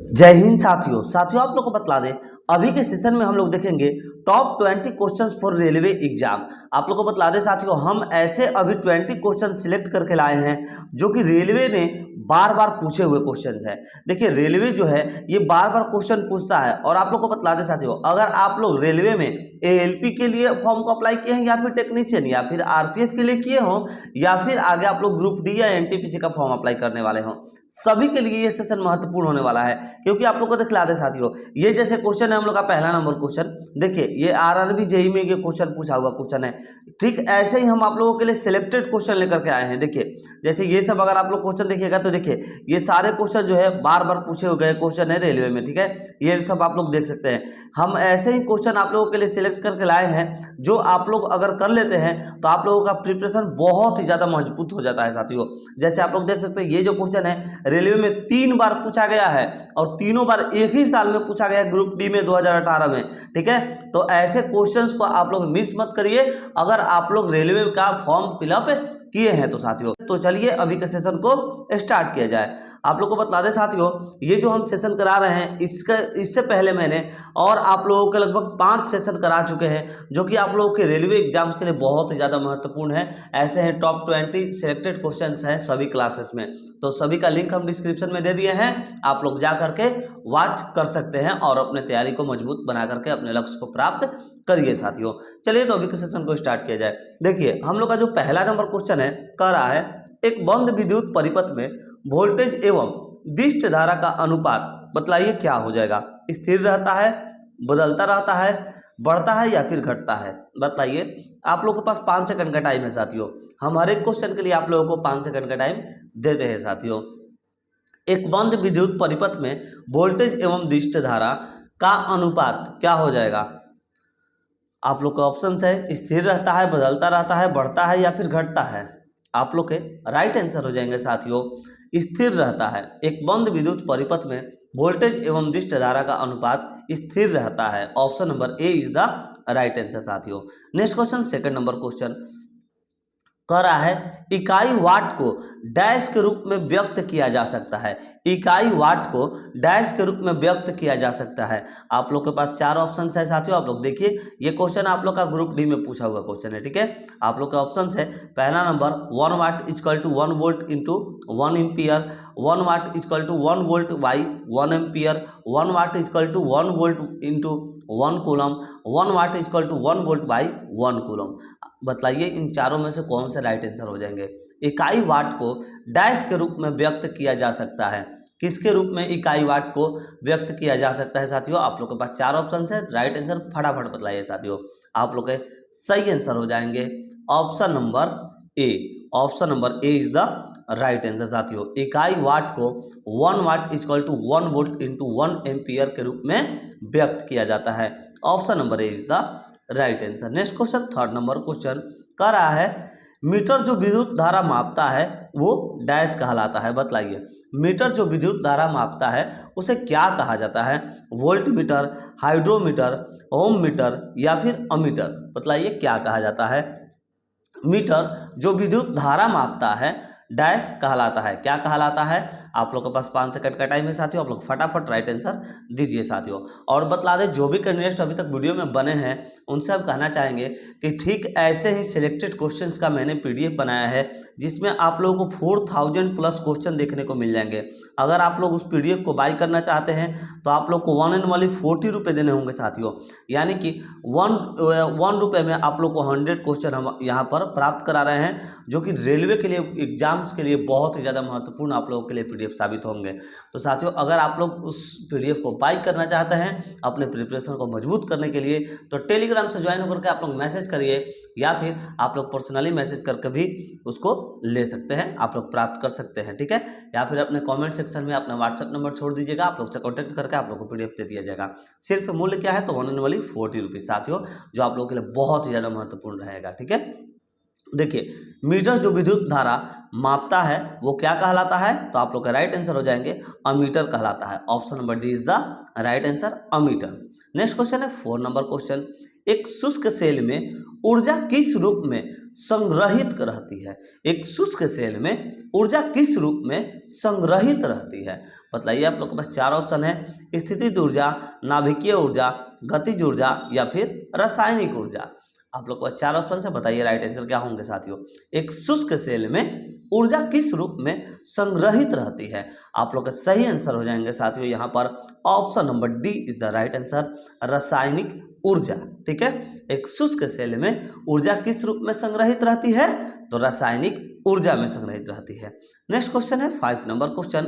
जय हिंद साथियों। आप लोग को बतला दें, अभी के सेशन में हम लोग देखेंगे top 20 questions for railway exam. आप लोग को बतला दें साथियों, हम ऐसे अभी 20 क्वेश्चन सिलेक्ट करके लाए हैं जो कि रेलवे ने बार बार पूछे हुए क्वेश्चन है। देखिए रेलवे जो है ये बार बार क्वेश्चन पूछता है, और आप लोग को बतला दें साथियों, अगर आप लोग रेलवे में एएलपी के लिए फॉर्म को अप्लाई किए हैं, या फिर टेक्नीशियन, या फिर आरपीएफ के लिए किए हो, या फिर आगे आप लोग ग्रुप डी या एनटीपीसी का फॉर्म अप्लाई करने वाले हो, सभी के लिए ये सेशन महत्वपूर्ण होने वाला है। क्योंकि आप लोग को दिखला दे साथियों, ये जैसे क्वेश्चन है हम लोग का पहला नंबर क्वेश्चन, देखिए ये आरआरबी जेईई में ये क्वेश्चन पूछा हुआ क्वेश्चन है। ठीक ऐसे ही हम आप लोगों के लिए सिलेक्टेड क्वेश्चन लेकर के आए हैं। देखिए जैसे ये सब अगर आप लोग क्वेश्चन देखिएगा तो देखिए ये सारे क्वेश्चन जो है बार बार पूछे हुए गए क्वेश्चन है रेलवे में। ठीक है, ये सब आप लोग देख सकते हैं। हम ऐसे ही क्वेश्चन आप लोगों के लिए सिलेक्ट करके लाए हैं जो आप लोग अगर कर लेते हैं तो आप लोगों का प्रिपरेशन बहुत ही ज्यादा मजबूत हो जाता है साथियों। जैसे आप लोग देख सकते हैं, ये जो क्वेश्चन है रेलवे में 3 बार पूछा गया है, और तीनों बार एक ही साल में पूछा गया है, ग्रुप डी में 2018 में। ठीक है, तो ऐसे क्वेश्चंस को आप लोग मिस मत करिए अगर आप लोग रेलवे का फॉर्म फिलअप किए हैं तो साथियों। तो चलिए अभी के सेशन को स्टार्ट किया जाए। आप लोग को बता दें साथियों, ये जो हम सेशन करा रहे हैं इससे पहले मैंने और आप लोगों के लगभग 5 सेशन करा चुके हैं, जो कि आप लोगों के रेलवे एग्जाम्स के लिए बहुत ही ज़्यादा महत्वपूर्ण है। ऐसे हैं टॉप 20 सिलेक्टेड क्वेश्चंस हैं सभी क्लासेस में, तो सभी का लिंक हम डिस्क्रिप्शन में दे दिए हैं, आप लोग जा करके वॉच कर सकते हैं और अपने तैयारी को मजबूत बना करके अपने लक्ष्य को प्राप्त करिए साथियों। चलिए तो अभी के सेशन को स्टार्ट किया जाए। देखिए हम लोग का जो पहला नंबर क्वेश्चन है कह रहा है, एक बंद विद्युत परिपथ में वोल्टेज एवं दिष्ट धारा का अनुपात बतलाइए क्या हो जाएगा। स्थिर रहता है, बदलता रहता है, बढ़ता है या फिर घटता है, बताइए। आप लोगों के पास 5 सेकंड का टाइम है साथियों। हम हर एक क्वेश्चन के लिए आप लोगों को 5 सेकंड का टाइम देते हैं साथियों। एक बंद विद्युत परिपथ में वोल्टेज एवं दिष्ट धारा का अनुपात क्या हो जाएगा। आप लोग का ऑप्शन है, स्थिर रहता है, बदलता रहता है, बढ़ता है या फिर घटता है। आप लोग के राइट आंसर हो जाएंगे साथियों, स्थिर रहता है। एक बंद विद्युत परिपथ में वोल्टेज एवं दिष्ट धारा का अनुपात स्थिर रहता है। Option number A is the right answer साथियों। Next question, second number question कह रहा है, इकाई वाट को डैश के रूप में व्यक्त किया जा सकता है। इकाई वाट को डैश के रूप में व्यक्त किया जा सकता है। आप लोग के पास 4 ऑप्शन है साथियों। आप लोग देखिए, ये क्वेश्चन आप लोग का ग्रुप डी में पूछा हुआ क्वेश्चन है। ठीक है, आप लोग के ऑप्शन है, पहला number 1 watt equal to 1 volt into 1 ampere, 1 watt equal to 1 volt by 1 ampere, 1 watt equal to 1 volt into 1 coulomb, 1 watt equal to 1 volt by 1 coulomb. बताइए इन चारों में से कौन से राइट आंसर हो जाएंगे। इकाई वाट को डैश के रूप में व्यक्त किया जा सकता है। किसके रूप में इकाई वाट को व्यक्त किया जा सकता है साथियों। आप लोग के पास 4 ऑप्शन है, राइट आंसर फटाफट बताइए साथियों। आप लोग के सही आंसर हो जाएंगे option number A. Option number A is the right answer साथियों। इकाई वाट को 1 watt equal to 1 volt into 1 ampere के रूप में व्यक्त किया जाता है। Option number A is the right answer. Next question, third number question कह रहा है, मीटर जो विद्युत धारा मापता है वो डैश कहलाता है। बताइए, मीटर जो विद्युत धारा मापता है उसे क्या कहा जाता है। वोल्ट मीटर, हाइड्रोमीटर, ओम मीटर या फिर अमीटर, बताइए क्या कहा जाता है। मीटर जो विद्युत धारा मापता है डैश कहलाता है, क्या कहलाता है। आप लोग के पास 5 सेकंड का टाइम है साथियों। आप लोग फटाफट राइट आंसर दीजिए साथियों। और बतला दें, जो भी कैंडिडेट अभी तक वीडियो में बने हैं उनसे हम कहना चाहेंगे कि ठीक ऐसे ही सिलेक्टेड क्वेश्चंस का मैंने पीडीएफ बनाया है, जिसमें आप लोगों को 4000 प्लस क्वेश्चन देखने को मिल जाएंगे। अगर आप लोग उस पीडीएफ को बाय करना चाहते हैं तो आप लोग को 1 एंड ओनली 40 रुपये देने होंगे साथियों। यानी कि 1 रुपये में आप लोग को 100 क्वेश्चन हम यहाँ पर प्राप्त करा रहे हैं, जो कि रेलवे के लिए एग्जाम्स के लिए बहुत ही ज़्यादा महत्वपूर्ण आप लोगों के लिए पीडीएफ साबित होंगे। तो साथियों, अगर आप लोग उस पीडीएफ को बाय करना चाहते हैं अपने प्रिपरेशन को मजबूत करने के लिए, तो टेलीग्राम से ज्वाइन होकर के आप लोग मैसेज करिए, या फिर आप लोग पर्सनली मैसेज करके भी उसको ले सकते हैं, आप लोग प्राप्त कर सकते हैं। ठीक है, या फिर अपने कमेंट सेक्शन में अपना व्हाट्सएप नंबर छोड़ दीजिएगा, आप लोग से कॉन्टैक्ट करके आप लोग को पीडीएफ दे दिया जाएगा। सिर्फ मूल्य क्या है तो 1 एंड ओनली 40 रुपीज़ साथियों, जो आप लोगों के लिए बहुत ही ज़्यादा महत्वपूर्ण रहेगा। ठीक है, देखिए, मीटर जो विद्युत धारा मापता है वो क्या कहलाता है, तो आप लोग का राइट आंसर हो जाएंगे अमीटर कहलाता है। Option number D is the right answer, ammeter. Next question है 4 नंबर क्वेश्चन, एक शुष्क सेल में ऊर्जा किस रूप में संग्रहित रहती है? एक शुष्क सेल में ऊर्जा किस रूप में संग्रहित रहती है? बताइए। आप लोग के पास चार ऑप्शन है, स्थितिज ऊर्जा, नाभिकीय ऊर्जा, गतिज ऊर्जा या फिर रासायनिक ऊर्जा। आप लोग के पास चार ऑप्शन है, बताइए राइट आंसर क्या होंगे साथियों। एक शुष्क सेल में ऊर्जा किस रूप में संग्रहित रहती है? आप लोग का सही आंसर हो जाएंगे साथियों यहाँ पर option number D is the right answer, रासायनिक ऊर्जा। ठीक है, एक शुष्क सेल में ऊर्जा किस रूप में संग्रहित रहती है? तो रासायनिक ऊर्जा में संग्रहित रहती है। नेक्स्ट क्वेश्चन है 5 नंबर क्वेश्चन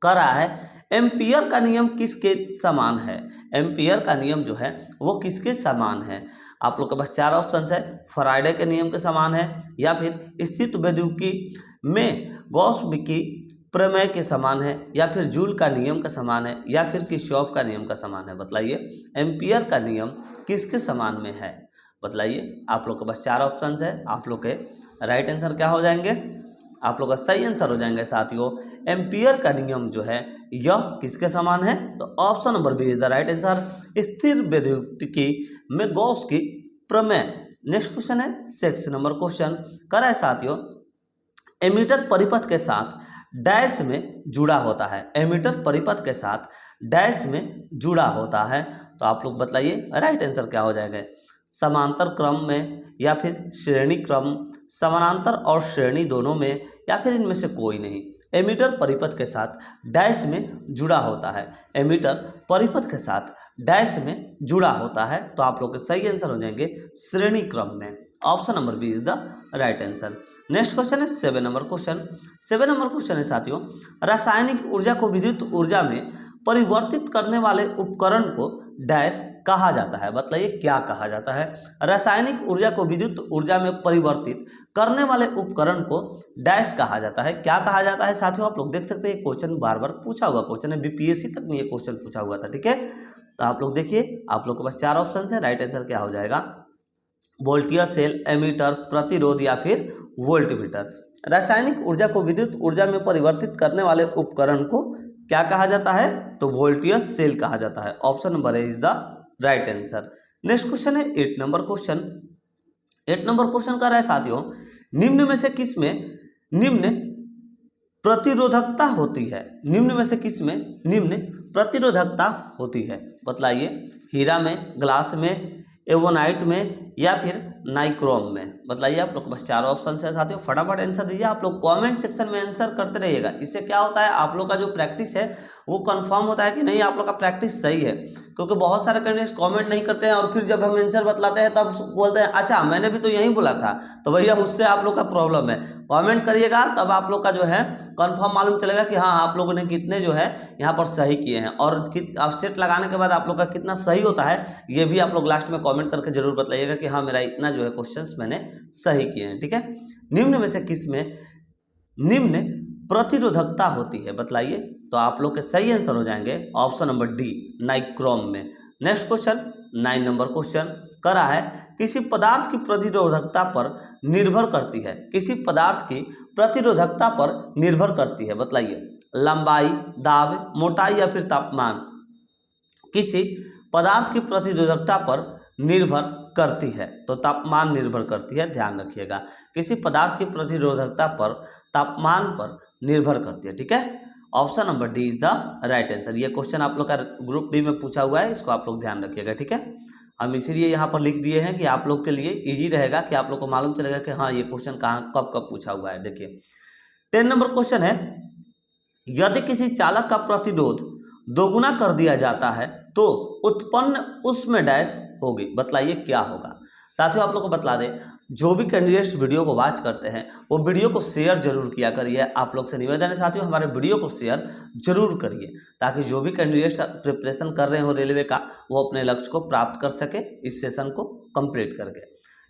कर रहा है, एम्पियर का नियम किसके समान है? एम्पियर का नियम जो है वो किसके समान है? आप लोग के पास चार ऑप्शन है, फैराडे के नियम के समान है, या फिर स्थित विद्युती में गॉस की प्रमेय के समान है, या फिर जूल का नियम का समान है, या फिर किरचॉफ का नियम का समान है। बताइए एम्पियर का नियम किसके समान में है? बताइए। आप लोग के पास चार ऑप्शन है, आप लोग के राइट आंसर क्या हो जाएंगे? आप लोग का सही आंसर हो जाएंगे साथियों, एम्पियर का नियम जो है यह किसके समान है? तो option number B is the right answer, स्थिर विद्युतिकी में गॉस की प्रमेय। नेक्स्ट क्वेश्चन है 6 नंबर क्वेश्चन कर रहा है साथियों, एमीटर परिपथ के साथ डैश में जुड़ा होता है। एमीटर परिपथ के साथ डैश में जुड़ा होता है, तो आप लोग बताइए राइट आंसर क्या हो जाएगा? समांतर क्रम में, या फिर श्रेणी क्रम, समानांतर और श्रेणी दोनों में, या फिर इनमें से कोई नहीं। एमीटर परिपथ के साथ डैश में जुड़ा होता है। एमीटर परिपथ के साथ डैश में जुड़ा होता है, तो आप लोग के सही आंसर हो जाएंगे श्रेणी क्रम में। Option number B is the right answer. Next question है 7 नंबर क्वेश्चन। 7 नंबर क्वेश्चन है साथियों, रासायनिक ऊर्जा को विद्युत ऊर्जा में परिवर्तित करने वाले उपकरण को डैश कहा जाता है? बताइए क्या कहा जाता है? रासायनिक ऊर्जा को विद्युत ऊर्जा में परिवर्तित करने वाले उपकरण को डैश कहा जाता है। क्या कहा जाता है साथियों? आप लोग देख सकते हैं क्वेश्चन बार बार पूछा हुआ क्वेश्चन है, बीपीएससी तक में ये क्वेश्चन पूछा हुआ था। ठीक है, तो आप लोग देखिए, आप लोग के पास चार ऑप्शन है, राइट आंसर क्या हो जाएगा? वोल्टियर सेल, एमीटर, प्रतिरोध या फिर वोल्टमीटर। रासायनिक ऊर्जा को विद्युत ऊर्जा में परिवर्तित करने वाले उपकरण को क्या कहा जाता है? तो वोल्टियर सेल कहा जाता है। Option number A is the right answer. Next question है 8 नंबर क्वेश्चन। 8 नंबर क्वेश्चन कर रहा है साथियों, निम्न में से किस में निम्न प्रतिरोधकता होती है? निम्न में से किस में निम्न प्रतिरोधकता होती है? बतलाइए। हीरा में, ग्लास में, एवोनाइट में, या फिर नाइक्रोम में। बतलाइए। आप लोग के पास चार ऑप्शन है साथियों, फटाफट आंसर दीजिए। आप लोग कमेंट सेक्शन में आंसर करते रहिएगा। इससे क्या होता है, आप लोग का जो प्रैक्टिस है वो कंफर्म होता है कि नहीं आप लोग का प्रैक्टिस सही है। क्योंकि बहुत सारे कैंडिडेट्स कमेंट नहीं करते हैं और फिर जब हम आंसर बतलाते हैं तब बोलते हैं अच्छा मैंने भी तो यही बोला था। तो भैया उससे आप लोग का प्रॉब्लम है। कमेंट करिएगा तब आप लोग का जो है कंफर्म मालूम चलेगा कि हाँ आप लोगों ने कितने जो है यहाँ पर सही किए हैं, और सेट लगाने के बाद आप लोग का कितना सही होता है ये भी आप लोग लास्ट में कमेंट करके जरूर बताइएगा कि हाँ मेरा इतना जो है क्वेश्चंस मैंने सही किए हैं। ठीक है, निम्न में से किस में निम्न प्रतिरोधकता होती है? बतलाइए। तो आप लोग के सही आंसर हो जाएंगे ऑप्शन नंबर डी, नाइक्रोम में। नेक्स्ट क्वेश्चन 9 नंबर क्वेश्चन कर रहा है, किसी पदार्थ की प्रतिरोधकता पर निर्भर करती है। किसी पदार्थ की प्रतिरोधकता पर निर्भर करती है। बतलाइए। लंबाई, दाब, मोटाई या फिर तापमान किसी पदार्थ की प्रतिरोधकता पर निर्भर करती है। तो तापमान निर्भर करती है, ध्यान रखिएगा। किसी पदार्थ की प्रतिरोधकता पर तापमान पर निर्भर करती है। ठीक है, option number D is the right answer. ये क्वेश्चन आप लोग का ग्रुप डी में पूछा हुआ है, इसको आप लोग ध्यान रखिएगा। ठीक है, हम इसीलिए यहाँ पर लिख दिए हैं कि आप लोग के लिए इजी रहेगा, कि आप लोग को मालूम चलेगा कि हाँ ये क्वेश्चन कहाँ कब कब पूछा हुआ है। देखिए 10 नंबर क्वेश्चन है, यदि किसी चालक का प्रतिरोध दोगुना कर दिया जाता है तो उत्पन्न उसमें डैश होगी। बतलाइए क्या होगा? साथियों आप लोग को बतला दें, जो भी कैंडिडेट्स वीडियो को वॉच करते हैं वो वीडियो को शेयर जरूर किया करिए। आप लोग से निवेदन है साथियों, हमारे वीडियो को शेयर जरूर करिए, ताकि जो भी कैंडिडेट्स प्रिपरेशन कर रहे हो रेलवे का वो अपने लक्ष्य को प्राप्त कर सके इस सेशन को कंप्लीट करके।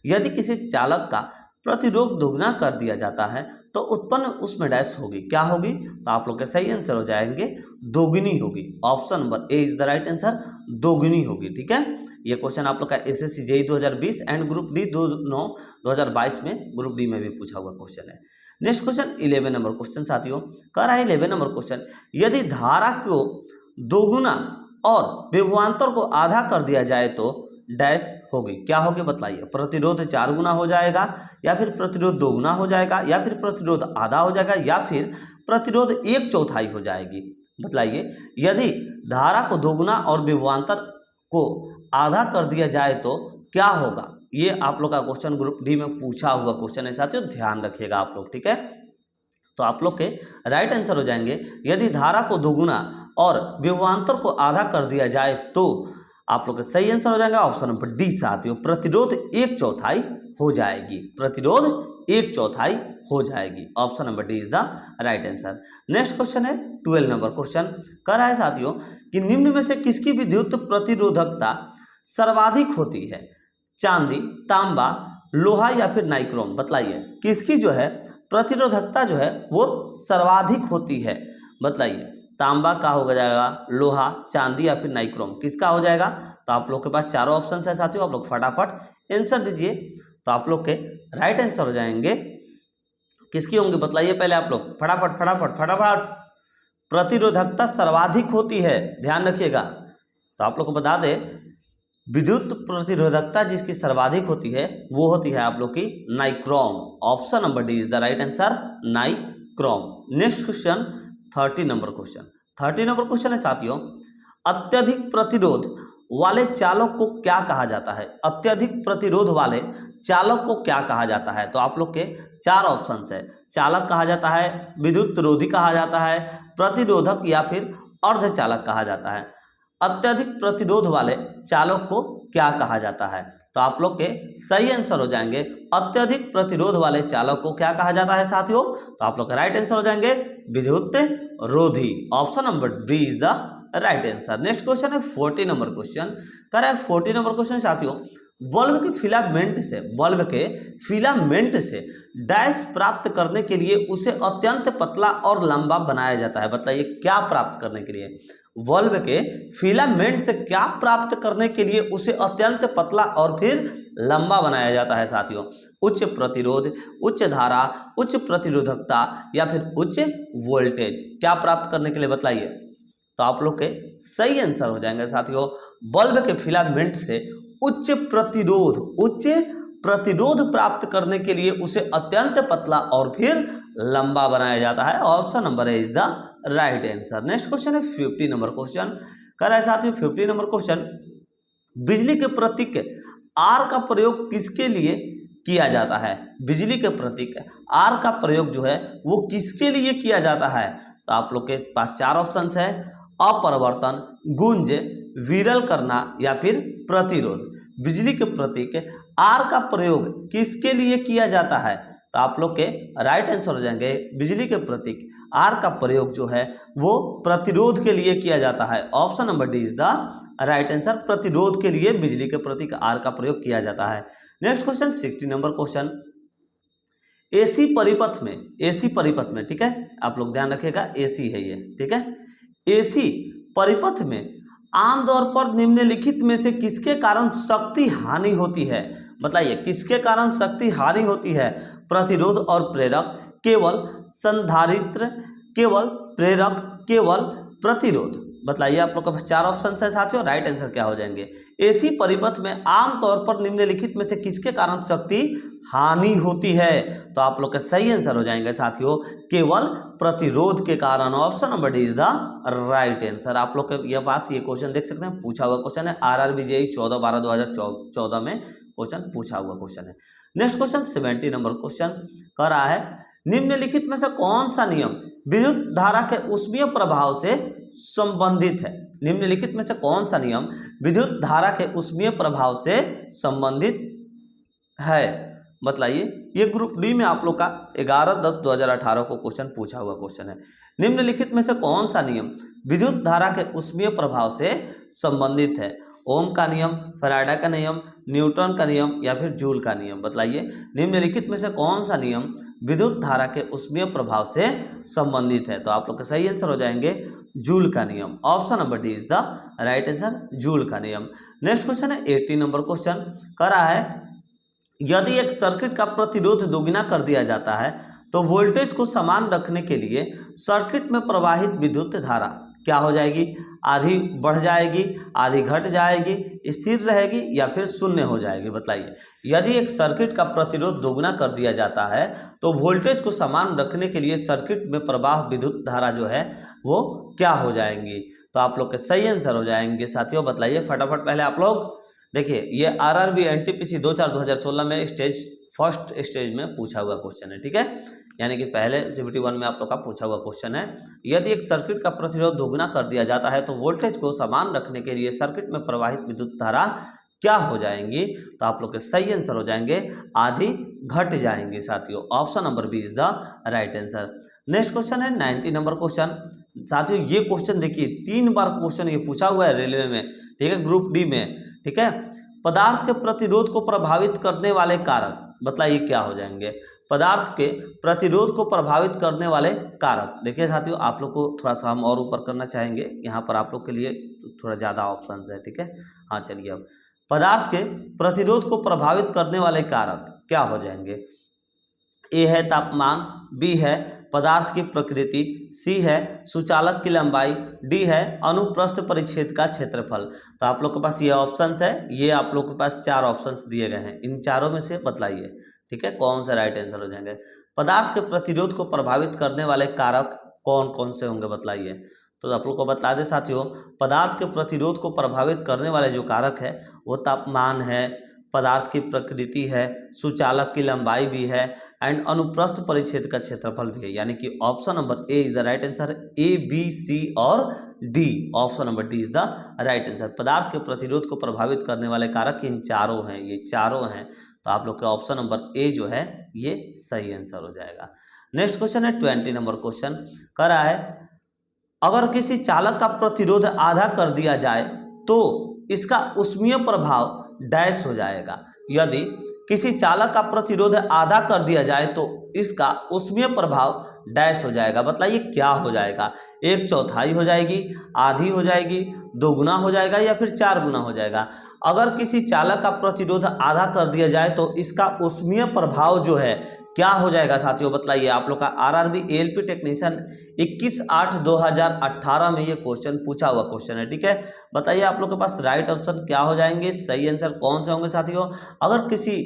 यदि किसी चालक का प्रतिरोध दोगुना कर दिया जाता है तो उत्पन्न उसमें डैश होगी। क्या होगी? तो आप लोग के सही आंसर हो जाएंगे दोगुनी होगी। Option number A is the right answer, दोगुनी होगी। ठीक है, ये क्वेश्चन आप लोग का SSC JEE 2020 and group D 2022 में ग्रुप डी में भी पूछा हुआ क्वेश्चन है। नेक्स्ट क्वेश्चन 11 नंबर क्वेश्चन साथियों कर रहा है 11 नंबर क्वेश्चन, यदि धारा को दोगुना और विभवांतर को आधा कर दिया जाए तो डैश होगी, क्या होगी बताइए। प्रतिरोध 4 गुना हो जाएगा, या फिर प्रतिरोध 2 गुना हो जाएगा, या फिर प्रतिरोध आधा हो जाएगा, या फिर प्रतिरोध 1/4 हो जाएगी। बताइए यदि धारा को 2 गुना और विभवांतर को आधा कर दिया जाए तो क्या होगा। ये आप लोग का क्वेश्चन ग्रुप डी में पूछा हुआ क्वेश्चन है साथियों, ध्यान रखिएगा आप लोग, ठीक है। तो आप लोग के राइट आंसर हो जाएंगे यदि धारा को 2 गुना और विभवांतर को आधा कर दिया जाए तो आप लोग का सही आंसर हो जाएगा ऑप्शन नंबर डी साथियों, प्रतिरोध 1/4 हो जाएगी। प्रतिरोध 1/4 हो जाएगी। Option number D is the right answer. Next question है 12 नंबर क्वेश्चन। कह रहा है साथियों कि निम्न में से किसकी विद्युत प्रतिरोधकता सर्वाधिक होती है, चांदी, तांबा, लोहा या फिर नाइक्रोम। बतलाइए किसकी जो है प्रतिरोधकता जो है वो सर्वाधिक होती है। बतलाइए तांबा का हो जाएगा, लोहा, चांदी या फिर नाइक्रोम, किसका हो जाएगा। तो आप लोग के पास चारों ऑप्शन है साथियों, आप लोग फटाफट आंसर दीजिए। तो आप लोग के राइट आंसर हो जाएंगे किसकी होंगे बतलाइए पहले आप लोग फटाफट फटाफट फटाफट। प्रतिरोधकता सर्वाधिक होती है, ध्यान रखिएगा। तो आप लोग को बता दें विद्युत प्रतिरोधकता जिसकी सर्वाधिक होती है वो होती है आप लोग की nichrome. Option number D is the right answer, nichrome. Next question 30 number question. 30 number question है साथियों, अत्यधिक प्रतिरोध वाले चालक को क्या कहा जाता है। अत्यधिक प्रतिरोध वाले चालक को क्या कहा जाता है। तो आप लोग के 4 ऑप्शन है, चालक कहा जाता है, विद्युत रोधी कहा जाता है, प्रतिरोधक या फिर अर्धचालक कहा जाता है। अत्यधिक प्रतिरोध वाले चालक को क्या कहा जाता है। तो आप लोग के सही आंसर हो जाएंगे अत्यधिक प्रतिरोध वाले चालक को क्या कहा जाता है साथियों। तो आप लोग का राइट आंसर हो जाएंगे विद्युत रोधी। Option number B is the right answer. Next question है 40 नंबर क्वेश्चन। कह रहा है 40 नंबर क्वेश्चन साथियों, बल्ब के फिलामेंट से डैश प्राप्त करने के लिए उसे अत्यंत पतला और लंबा बनाया जाता है। बताइए क्या प्राप्त करने के लिए, बल्ब के फिलामेंट से क्या प्राप्त करने के लिए उसे अत्यंत पतला और फिर लंबा बनाया जाता है साथियों। उच्च प्रतिरोध, उच्च धारा, उच्च प्रतिरोधकता या फिर उच्च वोल्टेज, क्या प्राप्त करने के लिए बताइए। तो आप लोग के सही आंसर हो जाएंगे साथियों बल्ब के फिलामेंट से उच्च प्रतिरोध प्राप्त करने के लिए उसे अत्यंत पतला और फिर लंबा बनाया जाता है। Option number is the right answer. Next question है 50 नंबर क्वेश्चन। कर रहा है साथियों 50 नंबर क्वेश्चन, बिजली के प्रतीक आर का प्रयोग किसके लिए किया जाता है। बिजली के प्रतीक आर का प्रयोग जो है वो किसके लिए किया जाता है। तो आप लोग के पास 4 ऑप्शन है, अपरिवर्तन, गुंज, विरल करना या फिर प्रतिरोध। बिजली के प्रतीक आर का प्रयोग किसके लिए किया जाता है। तो आप लोग के राइट आंसर हो जाएंगे बिजली के प्रतीक आर का प्रयोग जो है वो प्रतिरोध के लिए किया जाता है। Option number D is the right answer, प्रतिरोध के लिए बिजली के प्रतीक आर का प्रयोग किया जाता है। Next question 60 number question, AC परिपथ में, ठीक है आप लोग ध्यान रखिएगा, एसी है ये, ठीक है। एसी परिपथ में आमतौर पर निम्नलिखित में से किसके कारण शक्ति हानि होती है। बताइए किसके कारण शक्ति हानि होती है। प्रतिरोध और प्रेरक, केवल संधारित्र, केवल प्रेरक, केवल प्रतिरोध। बताइए आप लोग के पास 4 ऑप्शन है साथियों, राइट आंसर क्या हो जाएंगे। एसी परिपथ में आमतौर पर निम्नलिखित में से किसके कारण शक्ति हानि होती है। तो आप लोग के सही आंसर हो जाएंगे साथियों केवल प्रतिरोध के कारण। Option number D is the right answer. आप लोग के ये पास ये क्वेश्चन देख सकते हैं, पूछा हुआ क्वेश्चन है, RRB JEE 14/12/2014 में क्वेश्चन पूछा हुआ क्वेश्चन है। नेक्स्ट क्वेश्चन 70 नंबर क्वेश्चन कह रहा है, निम्नलिखित में से कौन सा नियम विद्युत धारा के ऊष्मीय प्रभाव से संबंधित है। निम्नलिखित में से कौन सा नियम विद्युत धारा के ऊष्मीय प्रभाव से संबंधित है। बताइए ये ग्रुप डी में आप लोग का 11/10/2018 को क्वेश्चन पूछा हुआ क्वेश्चन है। निम्नलिखित में से कौन सा नियम विद्युत धारा के ऊष्मीय प्रभाव से संबंधित है। ओम का नियम, फैराडे का नियम, न्यूटन का नियम या फिर जूल का नियम। बताइए निम्नलिखित में से कौन सा नियम विद्युत धारा के ऊष्मीय प्रभाव से संबंधित है। तो आप लोग के सही आंसर हो जाएंगे जूल का नियम। Option number D is the right answer, joule का नियम। नेक्स्ट क्वेश्चन है 80 नंबर क्वेश्चन कह रहा है, यदि एक सर्किट का प्रतिरोध दोगुना कर दिया जाता है तो वोल्टेज को समान रखने के लिए सर्किट में प्रवाहित विद्युत धारा क्या हो जाएगी, आधी बढ़ जाएगी, आधी घट जाएगी, स्थिर रहेगी या फिर शून्य हो जाएगी, बताइए। यदि एक सर्किट का प्रतिरोध दोगुना कर दिया जाता है तो वोल्टेज को समान रखने के लिए सर्किट में प्रवाह विद्युत धारा जो है वो क्या हो जाएंगी। तो आप लोग के सही आंसर हो जाएंगे साथियों, बताइए फटाफट। पहले आप लोग देखिए, ये आरआरबी एनटीपीसी 2016 में फर्स्ट स्टेज में पूछा हुआ क्वेश्चन है, ठीक है, यानी कि पहले CBT 1 में आप लोग का पूछा हुआ क्वेश्चन है। यदि एक सर्किट का प्रतिरोध दोगुना कर दिया जाता है तो वोल्टेज को समान रखने के लिए सर्किट में प्रवाहित विद्युत धारा क्या हो जाएंगी। तो आप लोग के सही आंसर हो जाएंगे आधी घट जाएंगी साथियों। Option number B is the right answer. Next question है 90 नंबर क्वेश्चन। साथियों ये क्वेश्चन देखिए 3 बार क्वेश्चन ये पूछा हुआ है रेलवे में, ठीक है, ग्रुप डी में, ठीक है। पदार्थ के प्रतिरोध को प्रभावित करने वाले कारक, बताइए क्या हो जाएंगे। पदार्थ के प्रतिरोध को प्रभावित करने वाले कारक, देखिए साथियों आप लोग को थोड़ा सा हम और ऊपर करना चाहेंगे, यहाँ पर आप लोग के लिए थोड़ा ज़्यादा ऑप्शन है, ठीक है। हाँ चलिए, अब पदार्थ के प्रतिरोध को प्रभावित करने वाले कारक क्या हो जाएंगे। ए है तापमान, बी है पदार्थ की प्रकृति, सी है सुचालक की लंबाई, डी है अनुप्रस्थ परिच्छेद का क्षेत्रफल। तो आप लोग के पास ये ऑप्शंस है, ये आप लोग के पास 4 ऑप्शंस दिए गए हैं, इन चारों में से बतलाइए, ठीक है, कौन सा राइट आंसर हो जाएंगे। पदार्थ के प्रतिरोध को प्रभावित करने वाले कारक कौन कौन से होंगे, बताइए। तो आप लोग को बता दें साथियों, पदार्थ के प्रतिरोध को प्रभावित करने वाले जो कारक है वो तापमान है, पदार्थ की प्रकृति है, सुचालक की लंबाई भी है एंड अनुप्रस्थ परिच्छेद का क्षेत्रफल भी है, यानी कि option number A is the right answer. A, B, C और D, option number D is the right answer. पदार्थ के प्रतिरोध को प्रभावित करने वाले कारक इन चारों हैं, ये चारों हैं। तो आप लोग के ऑप्शन नंबर ए जो है ये सही आंसर हो जाएगा। नेक्स्ट क्वेश्चन है 20 नंबर क्वेश्चन, कह रहा है अगर किसी चालक का प्रतिरोध आधा कर दिया जाए तो इसका ऊष्मीय प्रभाव डैश हो जाएगा। यदि किसी चालक का प्रतिरोध आधा कर दिया जाए तो इसका ऊष्मीय प्रभाव डैश हो जाएगा, बताइए क्या हो जाएगा। 1/4 हो जाएगी, आधी हो जाएगी, 2 गुना हो जाएगा या फिर 4 गुना हो जाएगा। अगर किसी चालक का प्रतिरोध आधा कर दिया जाए तो इसका ऊष्मीय प्रभाव जो है क्या हो जाएगा साथियों, बताइए। आप लोग का आरआरबी एएलपी टेक्नीशियन 21/8/2018 में ये क्वेश्चन पूछा हुआ क्वेश्चन है, ठीक है। बताइए आप लोग के पास राइट ऑप्शन क्या हो जाएंगे, सही आंसर कौन से होंगे साथियों। अगर किसी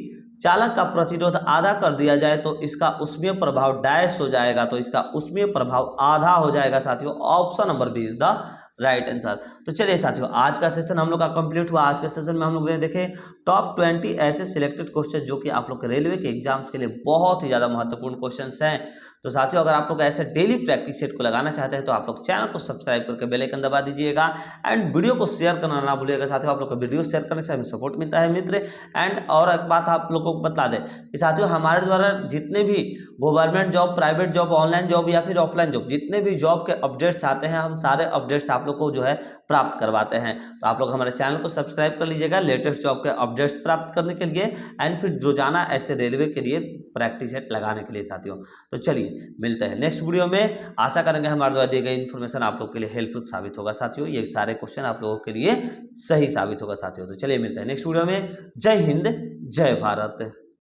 चालक का प्रतिरोध आधा कर दिया जाए तो इसका ऊष्मीय प्रभाव डैश हो जाएगा, तो इसका ऊष्मीय प्रभाव आधा हो जाएगा साथियों। Option number B is the right answer. तो चलिए साथियों, आज का सेशन हम लोग का कंप्लीट हुआ। आज के सेशन में हम लोग ने देखे टॉप 20 ऐसे सिलेक्टेड क्वेश्चन जो कि आप लोग के रेलवे के एग्जाम्स के लिए बहुत ही ज़्यादा महत्वपूर्ण क्वेश्चंस हैं। तो साथियों अगर आप लोग ऐसे डेली प्रैक्टिस सेट को लगाना चाहते हैं तो आप लोग चैनल को सब्सक्राइब करके बेल आइकन दबा दीजिएगा एंड वीडियो को शेयर करना ना भूलिएगा साथियों। आप लोग को वीडियो शेयर करने से हमें सपोर्ट मिलता है मित्र। एंड और एक बात आप लोगों को बता दें कि साथियों हमारे द्वारा जितने भी government job, private job, online job या फिर ऑफलाइन जॉब, जितने भी जॉब के अपडेट्स आते हैं हम सारे अपडेट्स आप लोग को जो है प्राप्त करवाते हैं। तो आप लोग हमारे चैनल को सब्सक्राइब कर लीजिएगा लेटेस्ट जॉब के अपडेट्स प्राप्त करने के लिए एंड फिर रोजाना ऐसे रेलवे के लिए प्रैक्टिस सेट लगाने के लिए साथियों। तो चलिए मिलते हैं नेक्स्ट वीडियो में। आशा करेंगे हमारे द्वारा दिए गए इन्फॉर्मेशन आप लोग के लिए हेल्पफुल साबित होगा साथियों। ये सारे क्वेश्चन आप लोगों के लिए सही साबित होगा साथियों। तो चलिए मिलते हैं नेक्स्ट वीडियो में। जय हिंद, जय भारत।